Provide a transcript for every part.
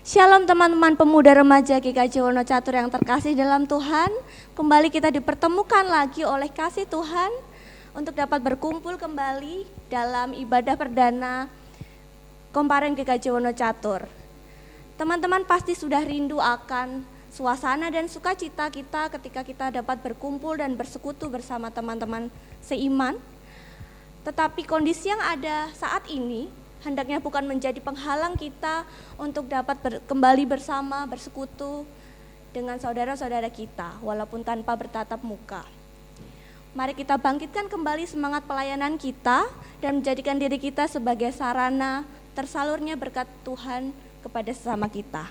Shalom teman-teman pemuda remaja GKJ Wonocatur yang terkasih dalam Tuhan. Kembali kita dipertemukan lagi oleh kasih Tuhan untuk dapat berkumpul kembali dalam ibadah perdana Komparem GKJ Wonocatur. Teman-teman pasti sudah rindu akan suasana dan sukacita kita ketika kita dapat berkumpul dan bersekutu bersama teman-teman seiman. Tetapi kondisi yang ada saat ini hendaknya bukan menjadi penghalang kita untuk dapat kembali bersama, bersekutu dengan saudara-saudara kita, walaupun tanpa bertatap muka. Mari kita bangkitkan kembali semangat pelayanan kita dan menjadikan diri kita sebagai sarana tersalurnya berkat Tuhan kepada sesama kita.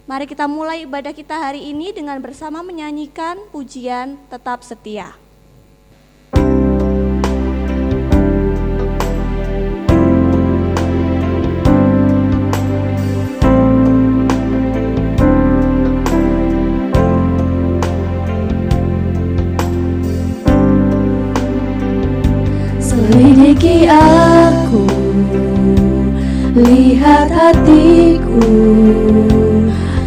Mari kita mulai ibadah kita hari ini dengan bersama menyanyikan pujian Tetap Setia. Selidiki aku, lihat hatiku,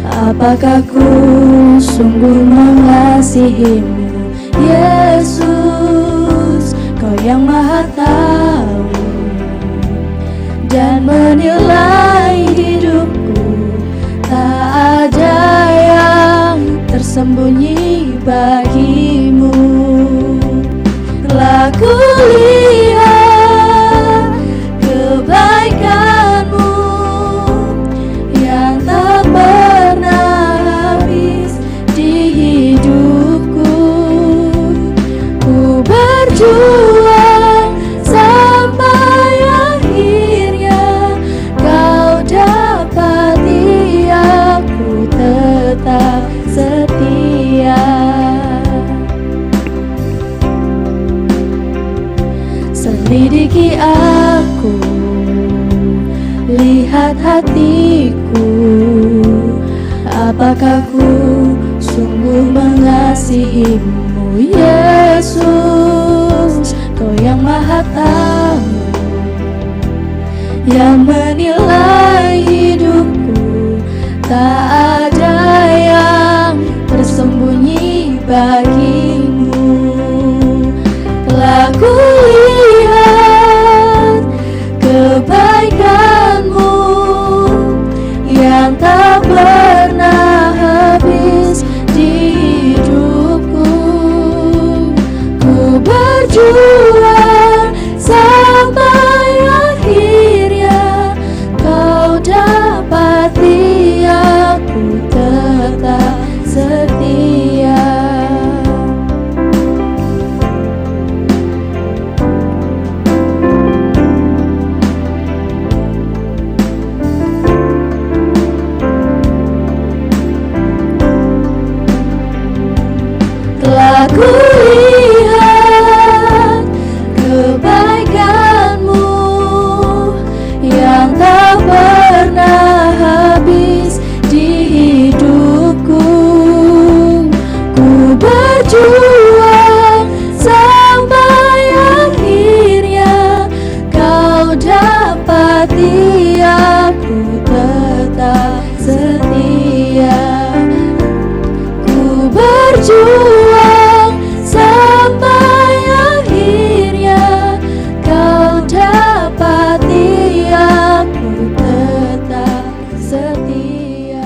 apakah ku sungguh mengasihimu, Yesus, Kau yang Maha Tahu dan menilai hidupku, tak ada yang tersembunyi bagimu. Telah kulihat kebaikan-Mu yang tak pernah habis di hidupku. Ku berjuang sampai akhirnya Kau dapati aku tetap setia. Selidiki aku, lihat hatiku, apakah ku sungguh mengasihimu, Yesus, Kau yang Maha Tahu, yang menilai hidupku, tak ada yang tersembunyi bagimu. Telah kulihat kebaikan-Mu yang tak pernah habis di hidupku. Ku berjuang sampai akhirnya Kau dapati aku tetap setia. Telah kulihat kebaikan-Mu yang tak pernah habis di hidupku. Ku berjuang sampai akhirnya Kau dapati aku tetap setia. Ku berjuang sampai akhirnya Kau dapati aku tetap setia.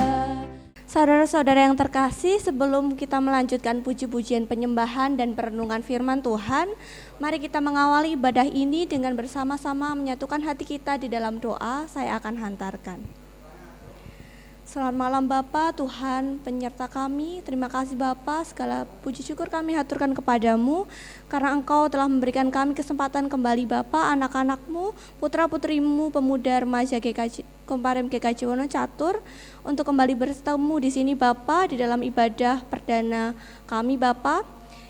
Saudara-saudara yang terkasih, sebelum kita melanjutkan puji-pujian penyembahan dan perenungan firman Tuhan, mari kita mengawali ibadah ini dengan bersama-sama menyatukan hati kita di dalam doa. Saya akan hantarkan. Selamat malam Bapa, Tuhan penyerta kami. Terima kasih Bapa, segala puji syukur kami haturkan kepadamu karena Engkau telah memberikan kami kesempatan kembali Bapa, anak-anak-Mu, putra-putrimu, pemuda remaja Komparem GKJ Wonocatur untuk kembali bertemu di sini Bapa di dalam ibadah perdana kami Bapa.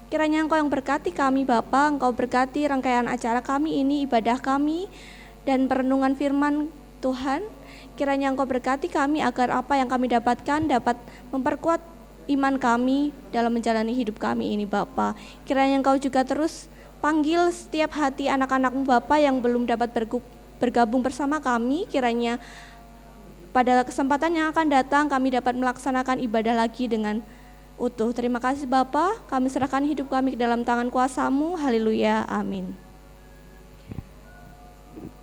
Kiranya Engkau yang berkati kami Bapa, Engkau berkati rangkaian acara kami ini, ibadah kami dan perenungan firman Tuhan. Kiranya Engkau berkati kami agar apa yang kami dapatkan dapat memperkuat iman kami dalam menjalani hidup kami ini Bapa. Kiranya Engkau juga terus panggil setiap hati anak-anak-Mu Bapa yang belum dapat bergabung bersama kami. Kiranya pada kesempatan yang akan datang kami dapat melaksanakan ibadah lagi dengan utuh. Terima kasih Bapa, kami serahkan hidup kami ke dalam tangan kuasa-Mu. Haleluya, amin.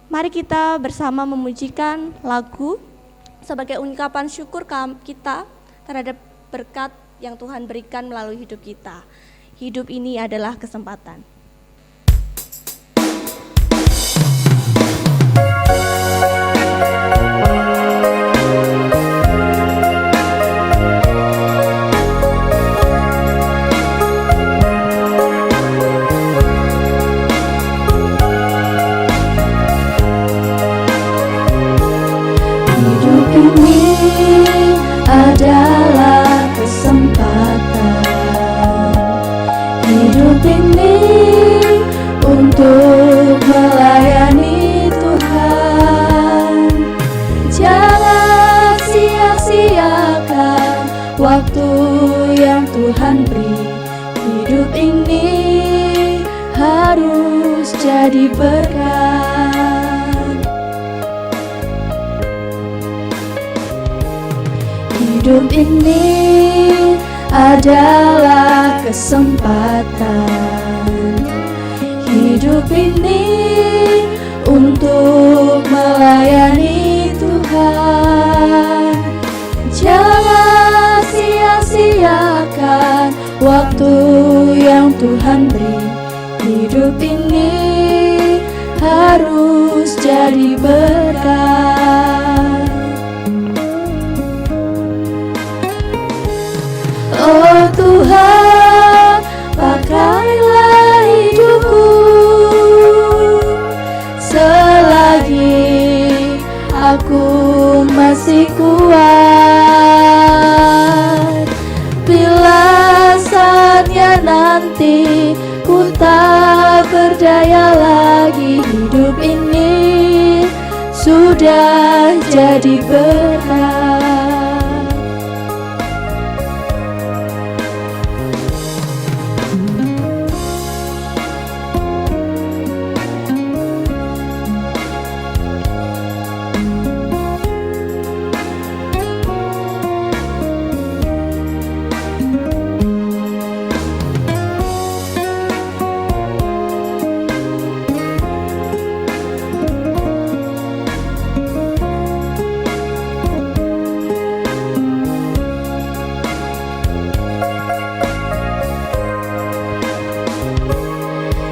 Mari kita bersama memujikan lagu sebagai ungkapan syukur kita terhadap berkat yang Tuhan berikan melalui hidup kita. Hidup ini adalah kesempatan. Adalah kesempatan hidup ini untuk melayani Tuhan. Jangan sia-siakan waktu yang Tuhan beri. Hidup ini harus jadi berkat. Hidup ini adalah kesempatan. Hidup ini untuk melayani Tuhan. Jangan sia-siakan waktu yang Tuhan beri. Hidup ini harus jadi berkat. Oh Tuhan, pakailah hidupku selagi aku masih kuat. Bila saatnya nanti ku tak berdaya lagi, hidup ini sudah jadi berkat.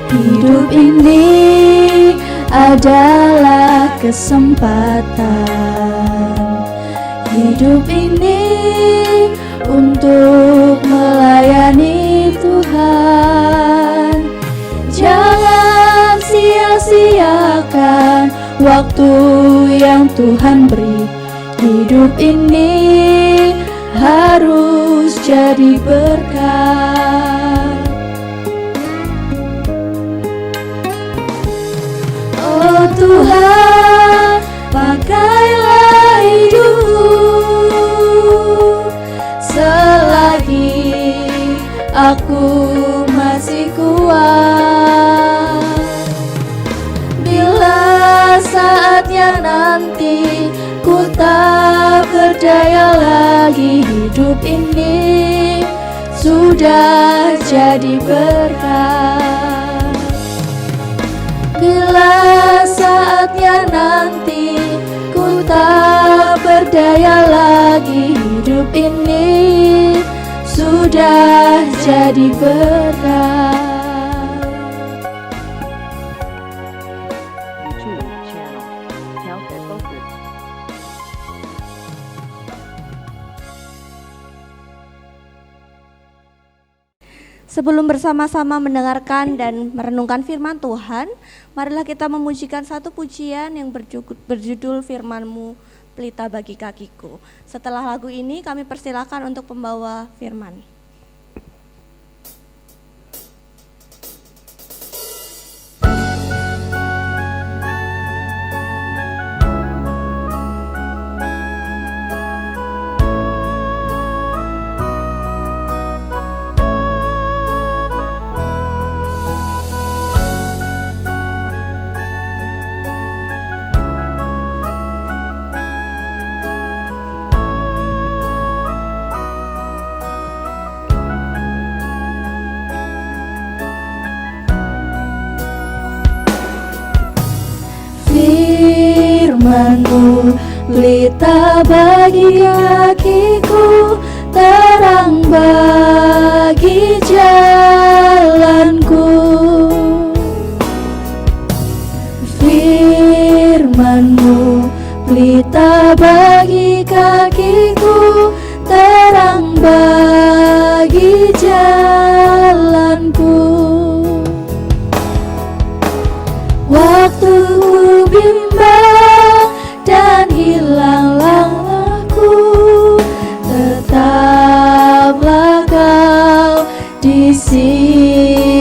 Hidup ini adalah kesempatan. Hidup ini untuk melayani Tuhan. Jangan sia-siakan waktu yang Tuhan beri. Hidup ini harus jadi berkat. Oh Tuhan, pakailah hidupku selagi aku masih kuat. Bila saatnya nanti ku tak berdaya lagi, hidup ini sudah jadi berkat. Bila saatnya nanti ku tak berdaya lagi, hidup ini sudah jadi berkat. YouTube channel, Health Focus. Sebelum bersama-sama mendengarkan dan merenungkan firman Tuhan, marilah kita memujikan satu pujian yang berjudul Firman-Mu Pelita Bagi Kakiku. Setelah lagu ini kami persilakan untuk pembawa firman. Firman-Mu pelita bagi kakiku, terang bagi jalanku. Firman-Mu pelita bagi kakiku, terang bagi jalanku. Waktu ku bimbang dan hilanglah aku, tetaplah Kau di sisiku,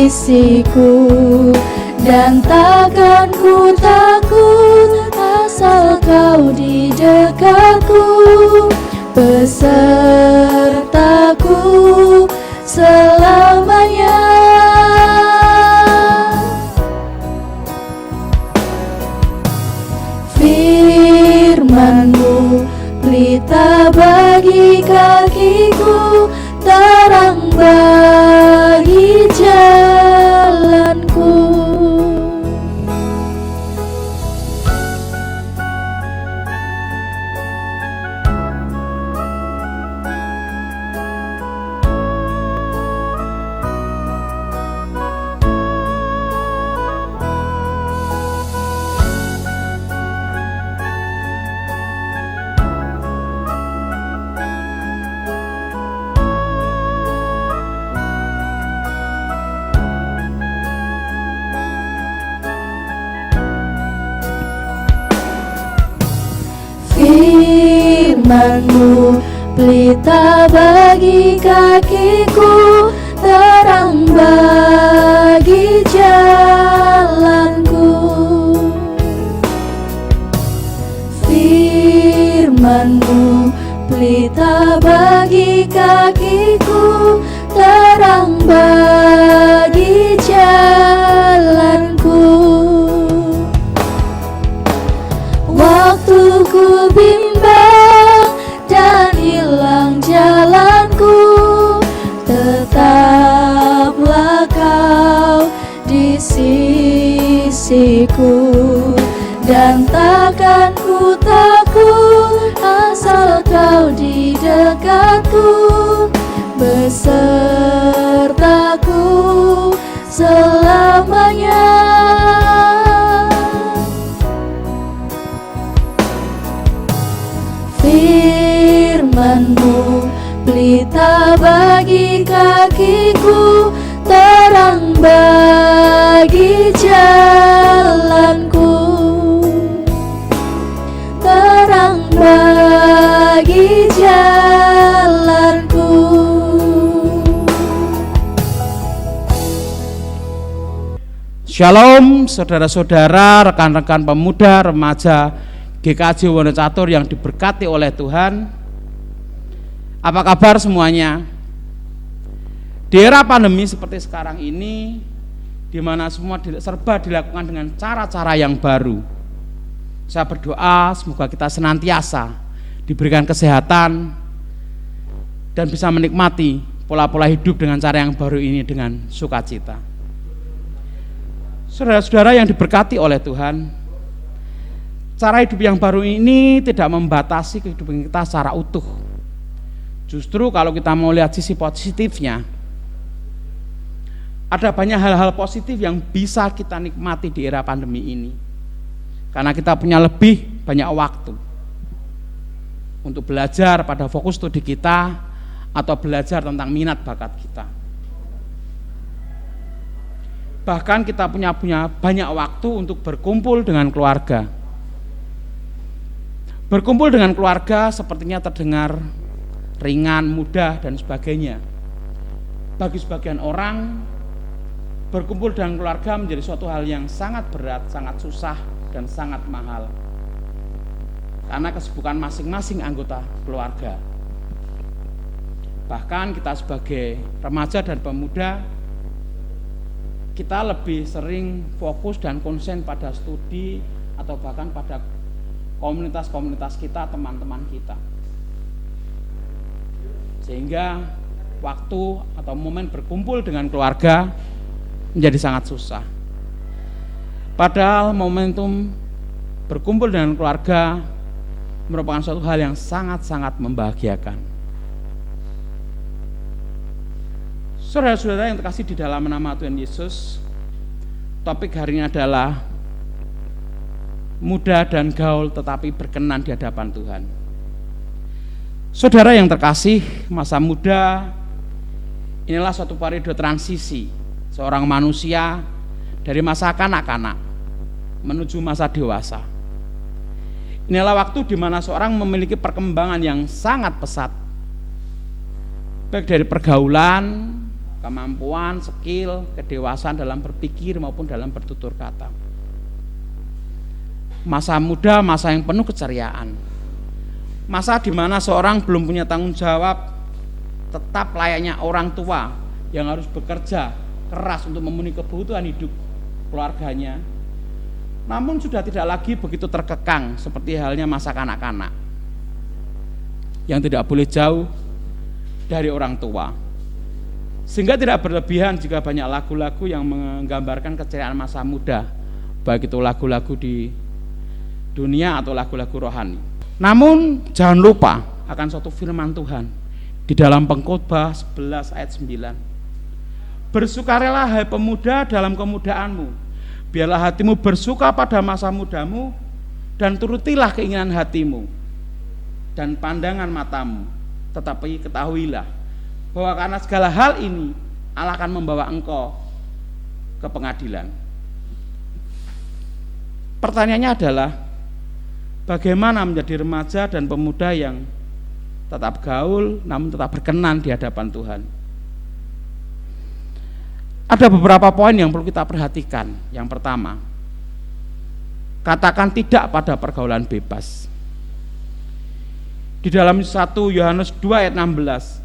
dan takkan ku takut asal Kau di dekatku, besertaku selamanya. Firman-Mu pelita bagi kakiku, terang bagi jalanku. Firman-Mu pelita bagi kakiku, terang bagi jalanku. Firman-Mu pelita bagi kakiku, terang bagi jalanku. Waktu ku bimbang dan hilang jalanku, tetaplah Kau di sisiku, dan takkan ku takut asal Kau di dekatku, besertaku selamanya. Firman-Mu pelita bagi kakiku, terang bagi jalanku, terang bagi jalanku. Shalom saudara-saudara, rekan-rekan pemuda, remaja GKJ Wonocatur yang diberkati oleh Tuhan. Apa kabar semuanya? Di era pandemi seperti sekarang ini, di mana semua serba dilakukan dengan cara-cara yang baru, saya berdoa semoga kita senantiasa diberikan kesehatan dan bisa menikmati pola-pola hidup dengan cara yang baru ini dengan sukacita. Saudara-saudara yang diberkati oleh Tuhan, cara hidup yang baru ini tidak membatasi kehidupan kita secara utuh. Justru kalau kita mau lihat sisi positifnya, ada banyak hal-hal positif yang bisa kita nikmati di era pandemi ini. Karena kita punya lebih banyak waktu untuk belajar pada fokus studi kita atau belajar tentang minat bakat kita. Bahkan kita punya banyak waktu untuk berkumpul dengan keluarga. Berkumpul dengan keluarga sepertinya terdengar ringan, mudah, dan sebagainya. Bagi sebagian orang, berkumpul dengan keluarga menjadi suatu hal yang sangat berat, sangat susah, dan sangat mahal. Karena kesibukan masing-masing anggota keluarga. Bahkan kita sebagai remaja dan pemuda, kita lebih sering fokus dan konsen pada studi atau bahkan pada komunitas-komunitas kita, teman-teman kita. Sehingga waktu atau momen berkumpul dengan keluarga menjadi sangat susah. Padahal momentum berkumpul dengan keluarga merupakan suatu hal yang sangat-sangat membahagiakan. Saudara-saudara yang terkasih di dalam nama Tuhan Yesus, topik hari ini adalah muda dan gaul tetapi berkenan di hadapan Tuhan. Saudara yang terkasih, masa muda inilah suatu periode transisi seorang manusia dari masa kanak-kanak menuju masa dewasa. Inilah waktu di mana seorang memiliki perkembangan yang sangat pesat, baik dari pergaulan, kemampuan, skill, kedewasaan dalam berpikir maupun dalam bertutur kata. Masa muda, masa yang penuh keceriaan, masa di mana seorang belum punya tanggung jawab, tetap layaknya orang tua yang harus bekerja keras untuk memenuhi kebutuhan hidup keluarganya, namun sudah tidak lagi begitu terkekang seperti halnya masa kanak-kanak yang tidak boleh jauh dari orang tua, sehingga tidak berlebihan jika banyak lagu-lagu yang menggambarkan keceriaan masa muda, baik itu lagu-lagu di dunia atau lagu-lagu rohani. Namun jangan lupa akan suatu firman Tuhan di dalam Pengkhotbah 11 ayat 9. Bersukarilah hai pemuda dalam kemudaanmu, biarlah hatimu bersuka pada masa mudamu, dan turutilah keinginan hatimu dan pandangan matamu, tetapi ketahuilah bahwa karena segala hal ini Allah akan membawa engkau ke pengadilan. Pertanyaannya adalah, bagaimana menjadi remaja dan pemuda yang tetap gaul namun tetap berkenan di hadapan Tuhan? Ada beberapa poin yang perlu kita perhatikan. Yang pertama, katakan tidak pada pergaulan bebas. Di dalam 1 Yohanes 2 ayat 16,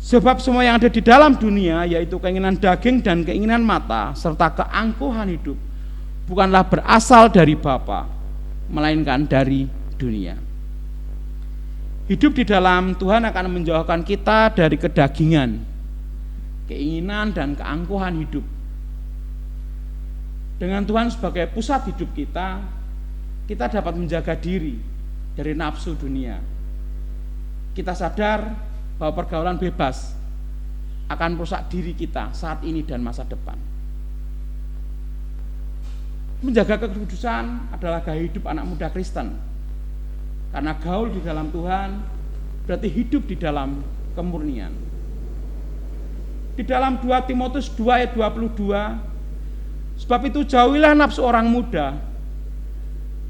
sebab semua yang ada di dalam dunia, yaitu keinginan daging dan keinginan mata serta keangkuhan hidup, bukanlah berasal dari Bapa, melainkan dari dunia. Hidup di dalam Tuhan akan menjauhkan kita dari kedagingan, keinginan dan keangkuhan hidup. Dengan Tuhan sebagai pusat hidup kita, kita dapat menjaga diri dari nafsu dunia. Kita sadar bahwa pergaulan bebas akan merusak diri kita saat ini dan masa depan. Menjaga kekudusan adalah gaya hidup anak muda Kristen. Karena gaul di dalam Tuhan berarti hidup di dalam kemurnian. Di dalam 2 Timotius 2 ayat 22, sebab itu jauhilah nafsu orang muda,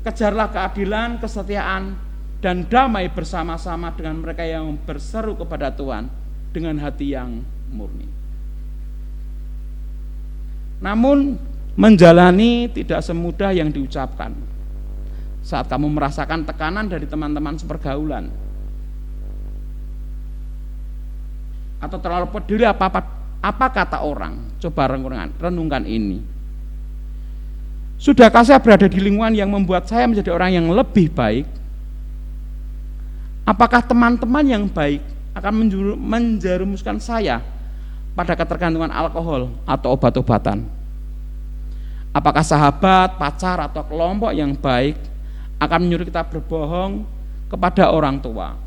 kejarlah keadilan, kesetiaan, dan damai bersama-sama dengan mereka yang berseru kepada Tuhan dengan hati yang murni. Namun menjalani tidak semudah yang diucapkan. Saat kamu merasakan tekanan dari teman-teman sepergaulan, atau terlalu peduli apa kata orang, coba renungkan ini. Sudahkah saya berada di lingkungan yang membuat saya menjadi orang yang lebih baik? Apakah teman-teman yang baik akan menjerumuskan saya pada ketergantungan alkohol atau obat-obatan? Apakah sahabat, pacar, atau kelompok yang baik akan menyuruh kita berbohong kepada orang tua?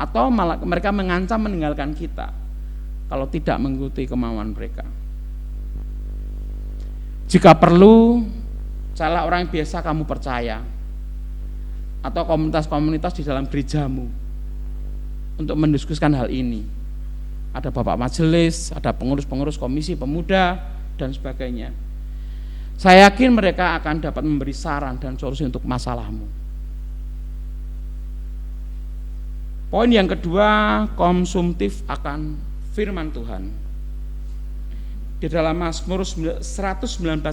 Atau malah mereka mengancam meninggalkan kita kalau tidak mengikuti kemauan mereka? Jika perlu, carilah orang yang biasa kamu percaya, atau komunitas-komunitas di dalam gerejamu untuk mendiskusikan hal ini. Ada bapak majelis, ada pengurus-pengurus komisi pemuda, dan sebagainya. Saya yakin mereka akan dapat memberi saran dan solusi untuk masalahmu. Poin yang kedua, konsumtif akan firman Tuhan. Di dalam Mazmur 119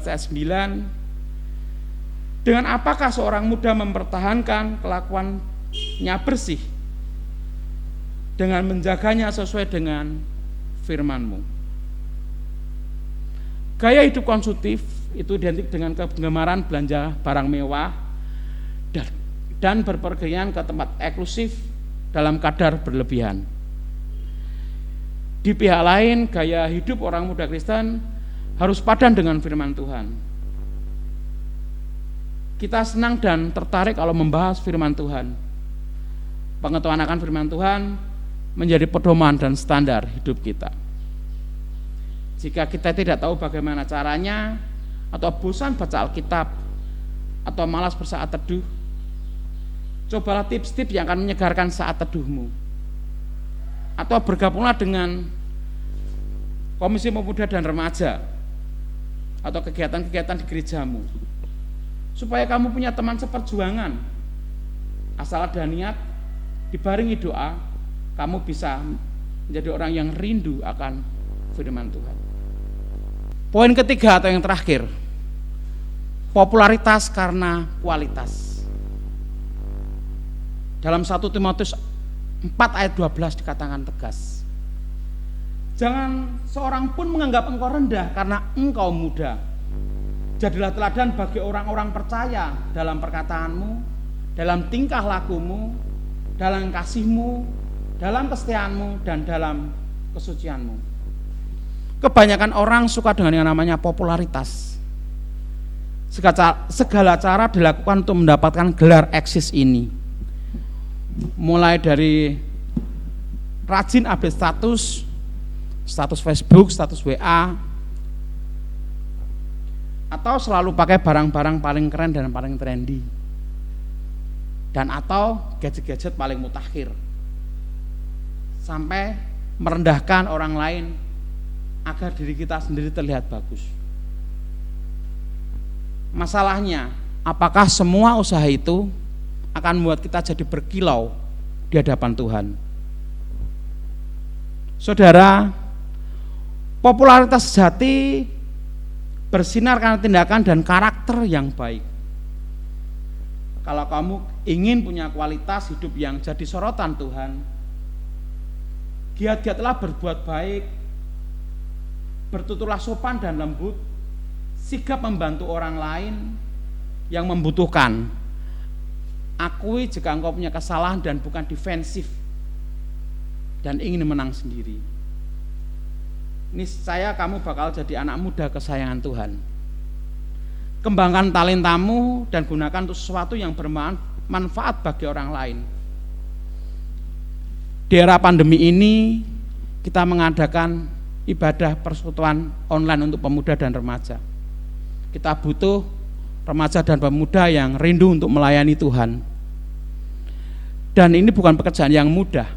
ayat 9, dengan apakah seorang muda mempertahankan kelakuannya bersih? Dengan menjaganya sesuai dengan firman-Mu. Gaya hidup konsumtif itu identik dengan kegemaran belanja barang mewah dan berpergian ke tempat eksklusif dalam kadar berlebihan. Di pihak lain, gaya hidup orang muda Kristen harus padan dengan firman Tuhan. kita senang dan tertarik kalau membahas firman Tuhan. Pengetahuan akan firman Tuhan menjadi pedoman dan standar hidup kita. Jika kita tidak tahu bagaimana caranya, atau bosan baca Alkitab, atau malas bersaat teduh, cobalah tips-tips yang akan menyegarkan saat teduhmu. Atau bergabunglah dengan Komisi Pemuda dan Remaja, atau kegiatan-kegiatan di gerejamu, supaya kamu punya teman seperjuangan. Asal ada niat, dibarengi doa, kamu bisa menjadi orang yang rindu akan firman Tuhan. Poin ketiga atau yang terakhir, popularitas karena kualitas. Dalam 1 Timotius 4 ayat 12 dikatakan tegas, jangan seorang pun menganggap engkau rendah karena engkau muda. Jadilah teladan bagi orang-orang percaya dalam perkataanmu, dalam tingkah lakumu, dalam kasihmu, dalam kesetiaanmu, dan dalam kesucianmu. Kebanyakan orang suka dengan yang namanya popularitas. Segala cara dilakukan untuk mendapatkan gelar eksis ini. Mulai dari rajin update status Facebook, status WA, atau selalu pakai barang-barang paling keren dan paling trendy, dan atau gadget-gadget paling mutakhir, sampai merendahkan orang lain agar diri kita sendiri terlihat bagus. Masalahnya, apakah semua usaha itu akan membuat kita jadi berkilau di hadapan Tuhan? Saudara, popularitas sejati bersinar karena tindakan dan karakter yang baik. Kalau kamu ingin punya kualitas hidup yang jadi sorotan Tuhan, giat-giatlah berbuat baik, bertuturlah sopan dan lembut, sigap membantu orang lain yang membutuhkan. Akui jika engkau punya kesalahan dan bukan defensif dan ingin menang sendiri. Niscaya kamu bakal jadi anak muda kesayangan Tuhan. Kembangkan talentamu dan gunakan untuk sesuatu yang bermanfaat bagi orang lain. Di era pandemi ini kita mengadakan ibadah persekutuan online untuk pemuda dan remaja. Kita butuh remaja dan pemuda yang rindu untuk melayani Tuhan. Dan ini bukan pekerjaan yang mudah,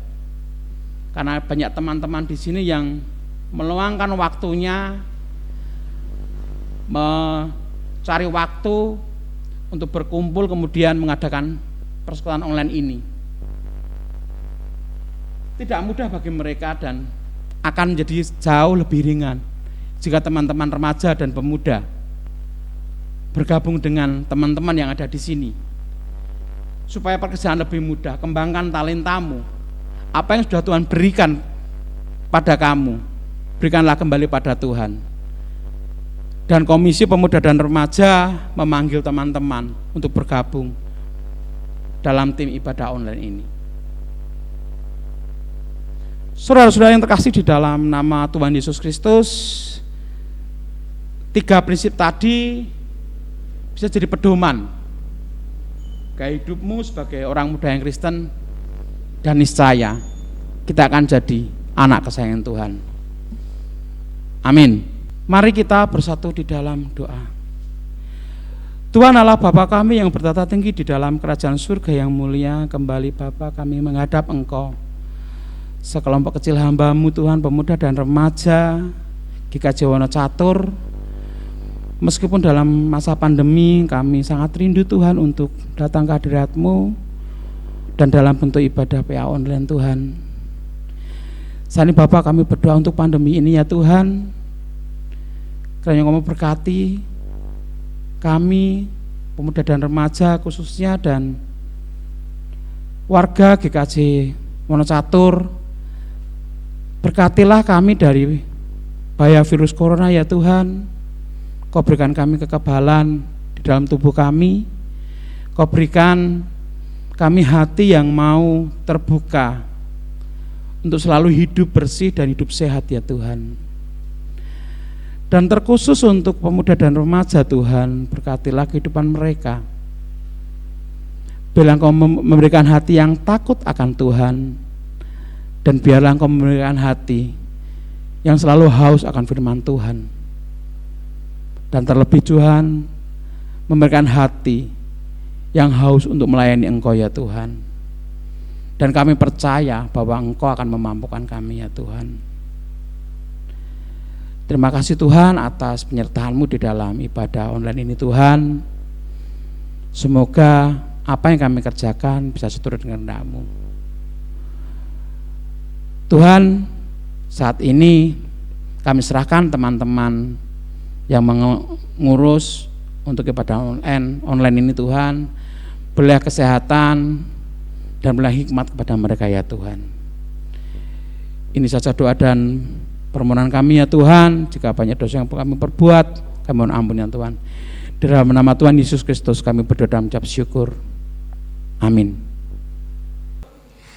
karena banyak teman-teman di sini yang meluangkan waktunya, mencari waktu untuk berkumpul kemudian mengadakan persekutuan online ini. Tidak mudah bagi mereka dan akan menjadi jauh lebih ringan jika teman-teman remaja dan pemuda bergabung dengan teman-teman yang ada di sini. Supaya pekerjaan lebih mudah, kembangkan talentamu. Apa yang sudah Tuhan berikan pada kamu, berikanlah kembali pada Tuhan. Dan Komisi Pemuda dan Remaja memanggil teman-teman untuk bergabung dalam tim ibadah online ini. Saudara-saudara yang terkasih di dalam nama Tuhan Yesus Kristus, 3 prinsip tadi bisa jadi pedoman gaya hidupmu sebagai orang muda yang Kristen, dan niscaya kita akan jadi anak kesayangan Tuhan. Amin. Mari kita bersatu di dalam doa. Tuhan Allah Bapa kami yang bertata tinggi di dalam kerajaan surga yang mulia, kembali Bapa kami menghadap Engkau. Sekelompok kecil hamba-Mu Tuhan, pemuda dan remaja GKJ Wonocatur, meskipun dalam masa pandemi kami sangat rindu Tuhan untuk datang ke hadirat-Mu dan dalam bentuk ibadah PA online Tuhan. Saat ini Bapak kami berdoa untuk pandemi ini ya Tuhan, kiranya Kamu berkati kami pemuda dan remaja khususnya dan warga GKJ Wonocatur. Berkatilah kami dari bahaya virus corona ya Tuhan. Kau berikan kami kekebalan di dalam tubuh kami. Kau berikan kami hati yang mau terbuka untuk selalu hidup bersih dan hidup sehat ya Tuhan. Dan terkhusus untuk pemuda dan remaja Tuhan, berkatilah kehidupan mereka. Biarlah Engkau memberikan hati yang takut akan Tuhan, dan biarlah Engkau memberikan hati yang selalu haus akan firman Tuhan. Dan terlebih Tuhan, memberikan hati yang haus untuk melayani Engkau ya Tuhan. Dan kami percaya bahwa Engkau akan memampukan kami ya Tuhan. Terima kasih Tuhan atas penyertaan-Mu di dalam ibadah online ini Tuhan. Semoga apa yang kami kerjakan bisa seturut dengan kehendak-Mu. Tuhan, saat ini kami serahkan teman-teman yang mengurus untuk ibadah online ini Tuhan. Berilah kesehatan dan berilah hikmat kepada mereka ya Tuhan. Ini saja doa dan permohonan kami ya Tuhan. Jika banyak dosa yang kami perbuat, kami mohon ampun ya Tuhan. Di dalam nama Tuhan Yesus Kristus kami berdoa dan mengucap syukur. Amin.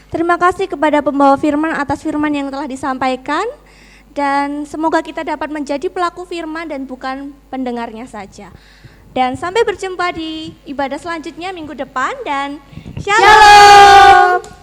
Terima kasih kepada pembawa firman atas firman yang telah disampaikan, dan semoga kita dapat menjadi pelaku firman dan bukan pendengarnya saja. Dan sampai berjumpa di ibadah selanjutnya minggu depan, dan shalom.